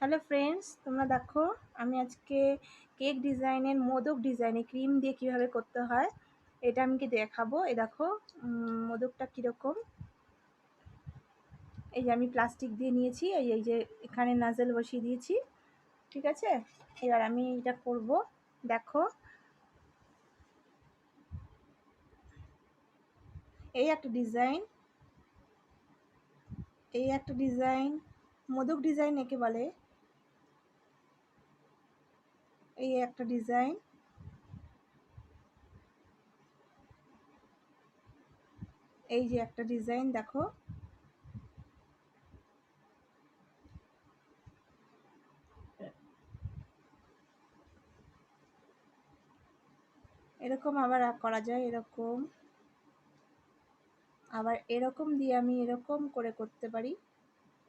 Hello friends, তোমরা দেখো আমি আজকে কেক ডিজাইনের মোদক ডিজাইনে ক্রিম দিয়ে কিভাবে করতে হয় এটা আমি দেখাবো। এই দেখো মোদকটা কীরকম। এই যে আমি প্লাস্টিক দিয়ে নিয়েছি, এই যে এখানে নাজেল বসিয়ে দিয়েছি, ঠিক আছে। এবার আমি এটা করব। দেখো এই একটা ডিজাইন, মোদক ডিজাইন একে বলে। এই একটা ডিজাইন, এই যে একটা ডিজাইন দেখো। এরকম আবার করা যায়, এরকম আবার এরকম দিয়ে আমি এরকম করে করতে পারি।